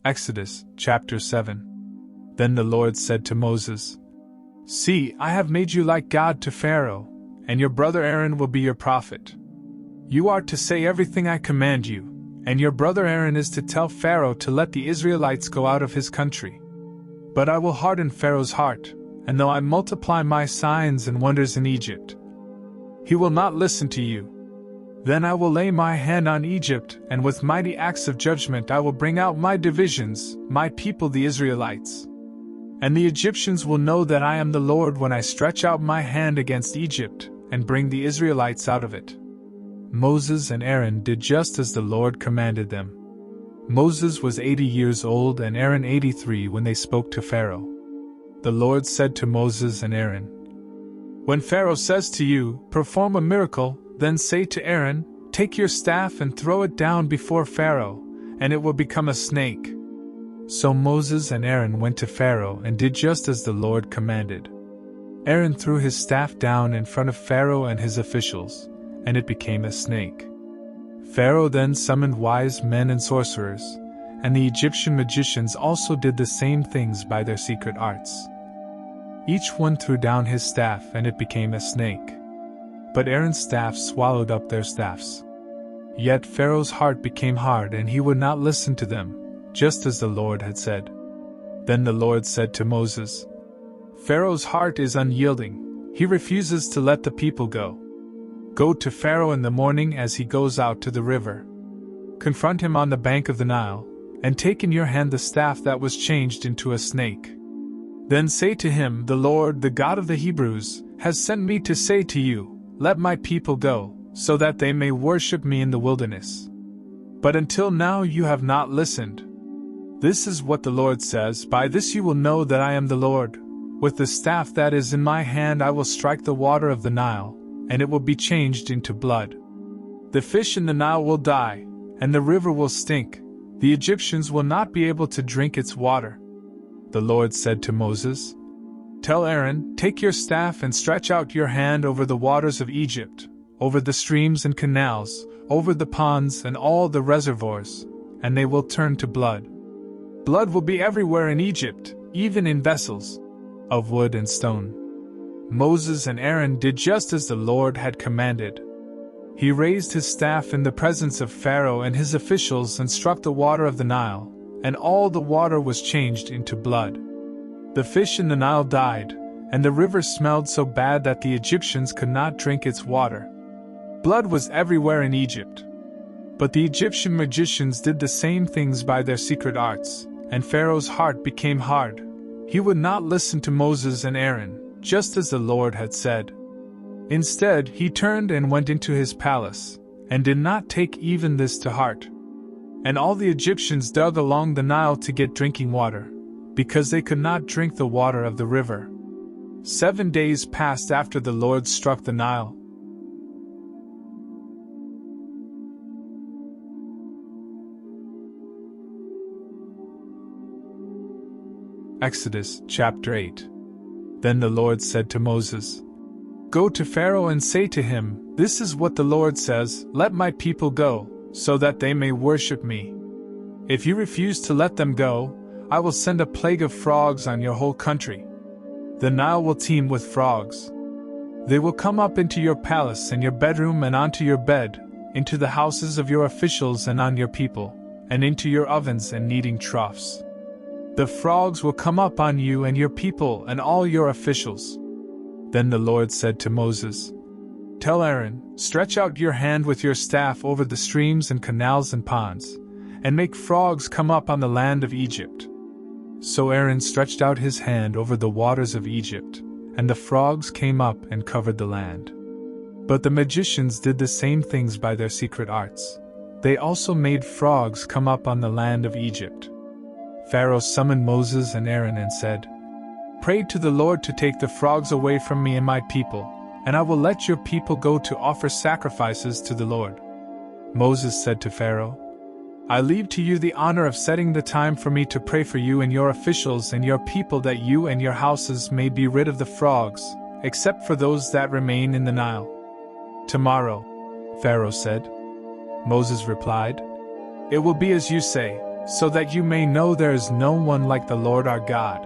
Exodus chapter 7. Then the Lord said to Moses, "See, I have made you like God to Pharaoh, and your brother Aaron will be your prophet. You are to say everything I command you, and your brother Aaron is to tell Pharaoh to let the Israelites go out of his country. But I will harden Pharaoh's heart, and though I multiply my signs and wonders in Egypt, he will not listen to you. Then I will lay my hand on Egypt, and with mighty acts of judgment I will bring out my divisions, my people the Israelites. And the Egyptians will know that I am the Lord when I stretch out my hand against Egypt, and bring the Israelites out of it." Moses and Aaron did just as the Lord commanded them. Moses was 80 years old and Aaron 83 when they spoke to Pharaoh. The Lord said to Moses and Aaron, "When Pharaoh says to you, 'Perform a miracle,' then say to Aaron, 'Take your staff and throw it down before Pharaoh, and it will become a snake.'" So Moses and Aaron went to Pharaoh and did just as the Lord commanded. Aaron threw his staff down in front of Pharaoh and his officials, and it became a snake. Pharaoh then summoned wise men and sorcerers, and the Egyptian magicians also did the same things by their secret arts. Each one threw down his staff and it became a snake. But Aaron's staff swallowed up their staffs. Yet Pharaoh's heart became hard and he would not listen to them, just as the Lord had said. Then the Lord said to Moses, "Pharaoh's heart is unyielding, he refuses to let the people go. Go to Pharaoh in the morning as he goes out to the river. Confront him on the bank of the Nile, and take in your hand the staff that was changed into a snake. Then say to him, 'The Lord, the God of the Hebrews, has sent me to say to you, let my people go, so that they may worship me in the wilderness. But until now you have not listened. This is what the Lord says, by this you will know that I am the Lord. With the staff that is in my hand I will strike the water of the Nile, and it will be changed into blood. The fish in the Nile will die, and the river will stink. The Egyptians will not be able to drink its water." The Lord said to Moses, "Tell Aaron, take your staff and stretch out your hand over the waters of Egypt, over the streams and canals, over the ponds and all the reservoirs, and they will turn to blood. Blood will be everywhere in Egypt, even in vessels of wood and stone." Moses and Aaron did just as the Lord had commanded. He raised his staff in the presence of Pharaoh and his officials and struck the water of the Nile, and all the water was changed into blood. The fish in the Nile died, and the river smelled so bad that the Egyptians could not drink its water. Blood was everywhere in Egypt. But the Egyptian magicians did the same things by their secret arts, and Pharaoh's heart became hard. He would not listen to Moses and Aaron, just as the Lord had said. Instead, he turned and went into his palace, and did not take even this to heart. And all the Egyptians dug along the Nile to get drinking water, because they could not drink the water of the river. 7 days passed after the Lord struck the Nile. Exodus chapter 8. Then the Lord said to Moses, "Go to Pharaoh and say to him, 'This is what the Lord says, let my people go, so that they may worship me. If you refuse to let them go, I will send a plague of frogs on your whole country. The Nile will teem with frogs. They will come up into your palace and your bedroom and onto your bed, into the houses of your officials and on your people, and into your ovens and kneading troughs. The frogs will come up on you and your people and all your officials." Then the Lord said to Moses, "Tell Aaron, stretch out your hand with your staff over the streams and canals and ponds, and make frogs come up on the land of Egypt." So Aaron stretched out his hand over the waters of Egypt, and the frogs came up and covered the land. But the magicians did the same things by their secret arts. They also made frogs come up on the land of Egypt. Pharaoh summoned Moses and Aaron and said, "Pray to the Lord to take the frogs away from me and my people, and I will let your people go to offer sacrifices to the Lord." Moses said to Pharaoh, "I leave to you the honor of setting the time for me to pray for you and your officials and your people that you and your houses may be rid of the frogs, except for those that remain in the Nile." "Tomorrow," Pharaoh said. Moses replied, "It will be as you say, so that you may know there is no one like the Lord our God.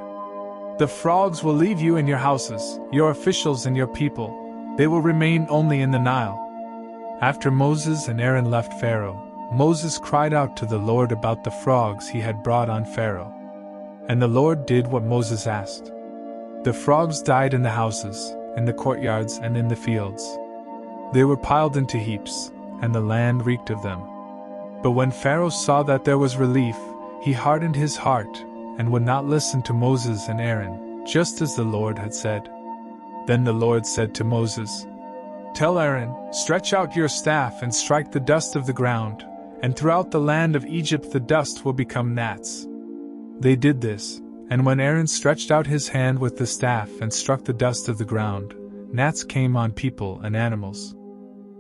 The frogs will leave you and your houses, your officials and your people. They will remain only in the Nile." After Moses and Aaron left Pharaoh, Moses cried out to the Lord about the frogs he had brought on Pharaoh. And the Lord did what Moses asked. The frogs died in the houses, in the courtyards and in the fields. They were piled into heaps, and the land reeked of them. But when Pharaoh saw that there was relief, he hardened his heart, and would not listen to Moses and Aaron, just as the Lord had said. Then the Lord said to Moses, "Tell Aaron, stretch out your staff and strike the dust of the ground, and throughout the land of Egypt the dust will become gnats." They did this, and when Aaron stretched out his hand with the staff and struck the dust of the ground, gnats came on people and animals.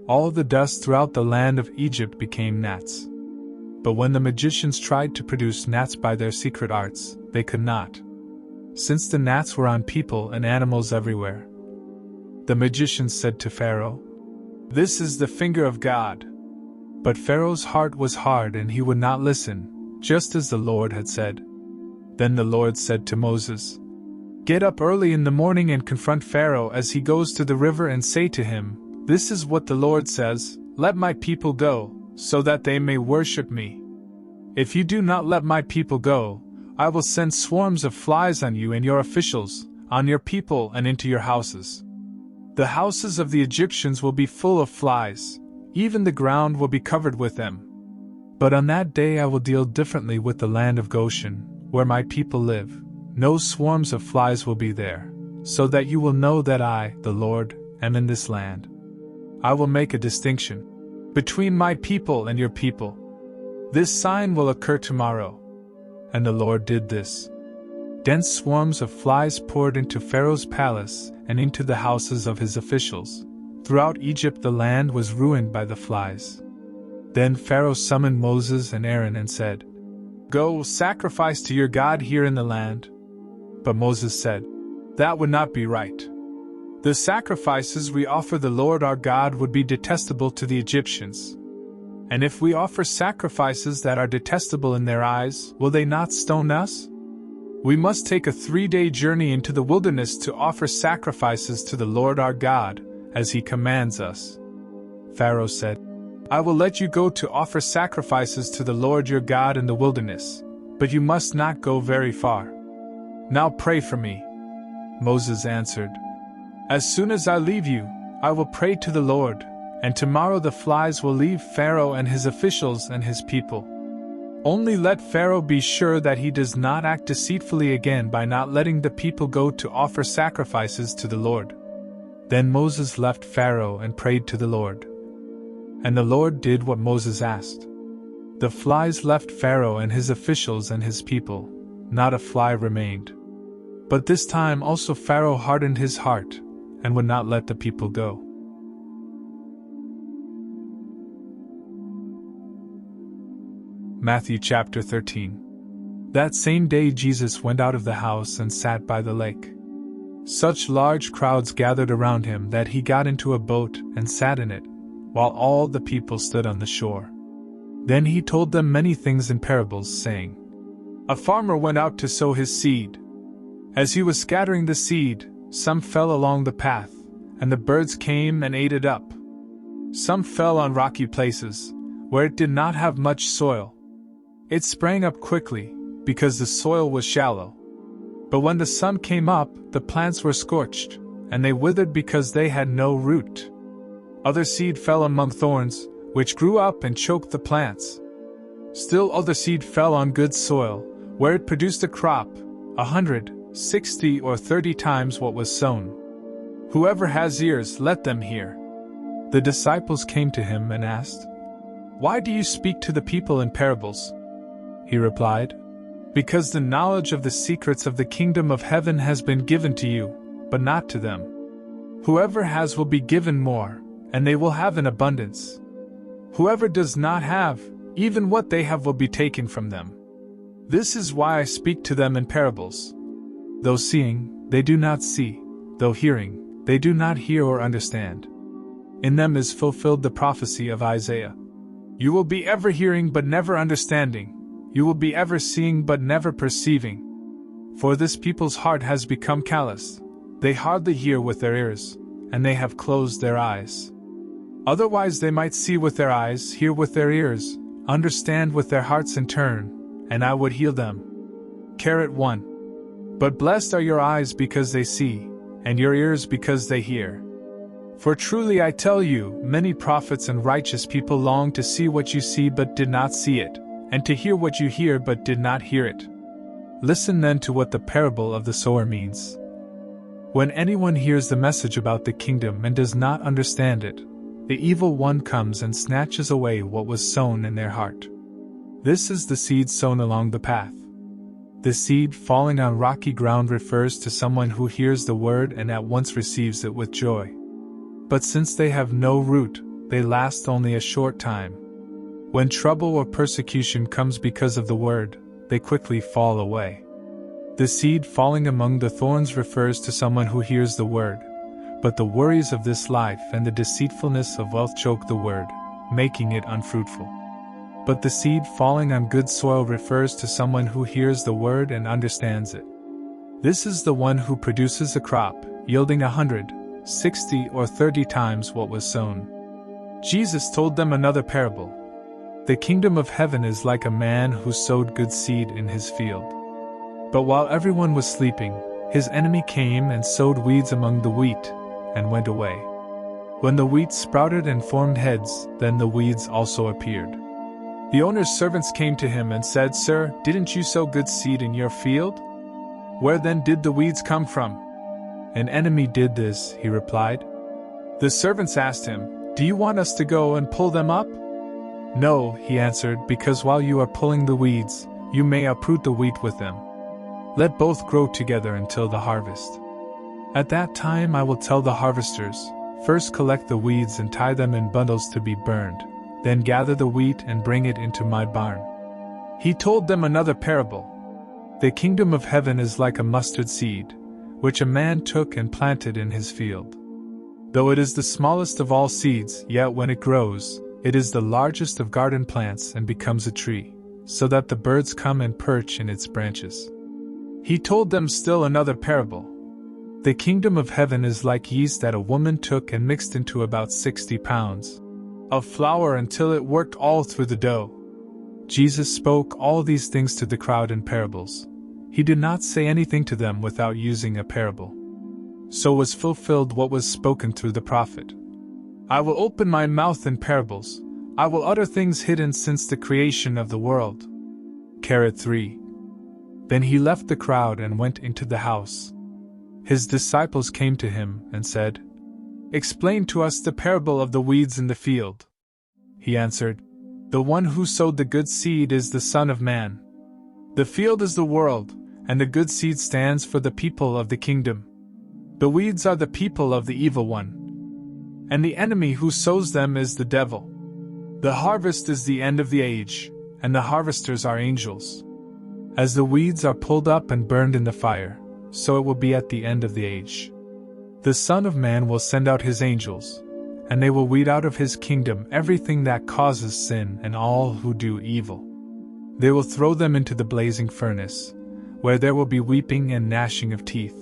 All the dust throughout the land of Egypt became gnats. But when the magicians tried to produce gnats by their secret arts, they could not, since the gnats were on people and animals everywhere. The magicians said to Pharaoh, "This is the finger of God." But Pharaoh's heart was hard and he would not listen, just as the Lord had said. Then the Lord said to Moses, "Get up early in the morning and confront Pharaoh as he goes to the river and say to him, 'This is what the Lord says, let my people go, so that they may worship me. If you do not let my people go, I will send swarms of flies on you and your officials, on your people and into your houses. The houses of the Egyptians will be full of flies, even the ground will be covered with them. But on that day I will deal differently with the land of Goshen, where my people live. No swarms of flies will be there, so that you will know that I, the Lord, am in this land. I will make a distinction between my people and your people. This sign will occur tomorrow." And the Lord did this. Dense swarms of flies poured into Pharaoh's palace and into the houses of his officials. Throughout Egypt the land was ruined by the flies. Then Pharaoh summoned Moses and Aaron and said, "Go, sacrifice to your God here in the land." But Moses said, "That would not be right. The sacrifices we offer the Lord our God would be detestable to the Egyptians. And if we offer sacrifices that are detestable in their eyes, will they not stone us? We must take a 3-day journey into the wilderness to offer sacrifices to the Lord our God, as he commands us." Pharaoh said, "I will let you go to offer sacrifices to the Lord your God in the wilderness, but you must not go very far. Now pray for me." Moses answered, "As soon as I leave you, I will pray to the Lord, and tomorrow the flies will leave Pharaoh and his officials and his people. Only let Pharaoh be sure that he does not act deceitfully again by not letting the people go to offer sacrifices to the Lord." Then Moses left Pharaoh and prayed to the Lord. And the Lord did what Moses asked. The flies left Pharaoh and his officials and his people. Not a fly remained. But this time also Pharaoh hardened his heart, and would not let the people go. Matthew chapter 13. That same day Jesus went out of the house and sat by the lake. Such large crowds gathered around him that he got into a boat and sat in it, while all the people stood on the shore. Then he told them many things in parables, saying, "A farmer went out to sow his seed. As he was scattering the seed, some fell along the path, and the birds came and ate it up. Some fell on rocky places, where it did not have much soil. It sprang up quickly, because the soil was shallow. But when the sun came up, the plants were scorched, and they withered because they had no root. Other seed fell among thorns, which grew up and choked the plants. Still other seed fell on good soil, where it produced a crop, 100, 60, or 30 times what was sown. Whoever has ears, let them hear." The disciples came to him and asked, "Why do you speak to the people in parables?" He replied, "Because the knowledge of the secrets of the kingdom of heaven has been given to you, but not to them. Whoever has will be given more, and they will have in abundance. Whoever does not have, even what they have will be taken from them. This is why I speak to them in parables. Though seeing, they do not see, though hearing, they do not hear or understand. In them is fulfilled the prophecy of Isaiah. You will be ever hearing but never understanding. You will be ever seeing but never perceiving. For this people's heart has become callous. They hardly hear with their ears, and they have closed their eyes. Otherwise they might see with their eyes, hear with their ears, understand with their hearts in turn, and I would heal them. 1. But blessed are your eyes because they see, and your ears because they hear. For truly I tell you, many prophets and righteous people long to see what you see but did not see it, and to hear what you hear but did not hear it. Listen then to what the parable of the sower means. When anyone hears the message about the kingdom and does not understand it, the evil one comes and snatches away what was sown in their heart. This is the seed sown along the path. The seed falling on rocky ground refers to someone who hears the word and at once receives it with joy. But since they have no root, they last only a short time. When trouble or persecution comes because of the word, they quickly fall away. The seed falling among the thorns refers to someone who hears the word, but the worries of this life and the deceitfulness of wealth choke the word, making it unfruitful. But the seed falling on good soil refers to someone who hears the word and understands it. This is the one who produces a crop, yielding 100, 60 or 30 times what was sown. Jesus told them another parable. The kingdom of heaven is like a man who sowed good seed in his field. But while everyone was sleeping, his enemy came and sowed weeds among the wheat, and went away. When the wheat sprouted and formed heads, then the weeds also appeared. The owner's servants came to him and said, "Sir, didn't you sow good seed in your field? Where then did the weeds come from?" "An enemy did this," he replied. The servants asked him, "Do you want us to go and pull them up?" "No," he answered, "because while you are pulling the weeds, you may uproot the wheat with them. Let both grow together until the harvest. At that time I will tell the harvesters, first collect the weeds and tie them in bundles to be burned, then gather the wheat and bring it into my barn." He told them another parable. The kingdom of heaven is like a mustard seed, which a man took and planted in his field. Though it is the smallest of all seeds, yet when it grows, it is the largest of garden plants and becomes a tree, so that the birds come and perch in its branches. He told them still another parable. The kingdom of heaven is like yeast that a woman took and mixed into about 60 pounds of flour until it worked all through the dough. Jesus spoke all these things to the crowd in parables. He did not say anything to them without using a parable. So was fulfilled what was spoken through the prophet. "I will open my mouth in parables. I will utter things hidden since the creation of the world." 3. Then he left the crowd and went into the house. His disciples came to him and said, "Explain to us the parable of the weeds in the field." He answered, "The one who sowed the good seed is the Son of Man. The field is the world, and the good seed stands for the people of the kingdom. The weeds are the people of the evil one, and the enemy who sows them is the devil. The harvest is the end of the age, and the harvesters are angels. As the weeds are pulled up and burned in the fire, so it will be at the end of the age. The Son of Man will send out his angels, and they will weed out of his kingdom everything that causes sin and all who do evil. They will throw them into the blazing furnace, where there will be weeping and gnashing of teeth.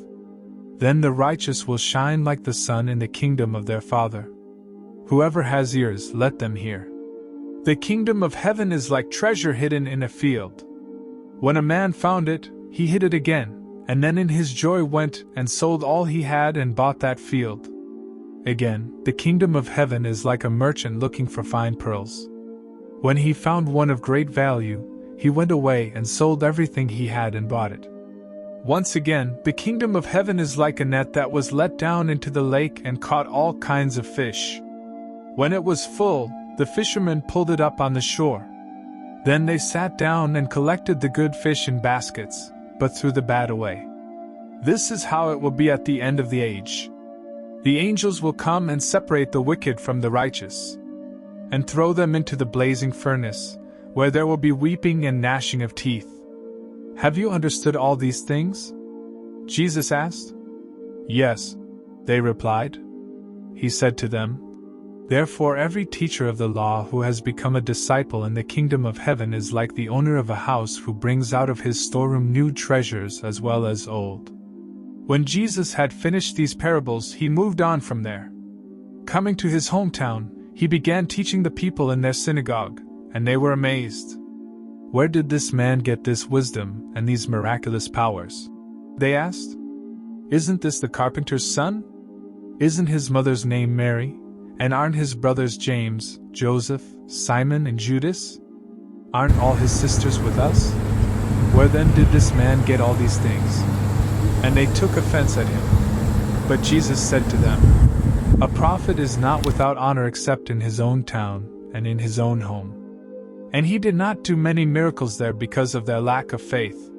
Then the righteous will shine like the sun in the kingdom of their Father. Whoever has ears, let them hear. The kingdom of heaven is like treasure hidden in a field. When a man found it, he hid it again, and then in his joy went and sold all he had and bought that field. Again, the kingdom of heaven is like a merchant looking for fine pearls. When he found one of great value, he went away and sold everything he had and bought it. Once again, the kingdom of heaven is like a net that was let down into the lake and caught all kinds of fish. When it was full, the fishermen pulled it up on the shore. Then they sat down and collected the good fish in baskets, but threw the bad away. This is how it will be at the end of the age. The angels will come and separate the wicked from the righteous, and throw them into the blazing furnace, where there will be weeping and gnashing of teeth. Have you understood all these things? Jesus asked. Yes, they replied. He said to them, Therefore every teacher of the law who has become a disciple in the kingdom of heaven is like the owner of a house who brings out of his storeroom new treasures as well as old." When Jesus had finished these parables, he moved on from there. Coming to his hometown, he began teaching the people in their synagogue, and they were amazed. "Where did this man get this wisdom and these miraculous powers?" they asked. "Isn't this the carpenter's son? Isn't his mother's name Mary? And aren't his brothers James, Joseph, Simon, and Judas? Aren't all his sisters with us? Where then did this man get all these things?" And they took offense at him. But Jesus said to them, "A prophet is not without honor except in his own town and in his own home." And he did not do many miracles there because of their lack of faith.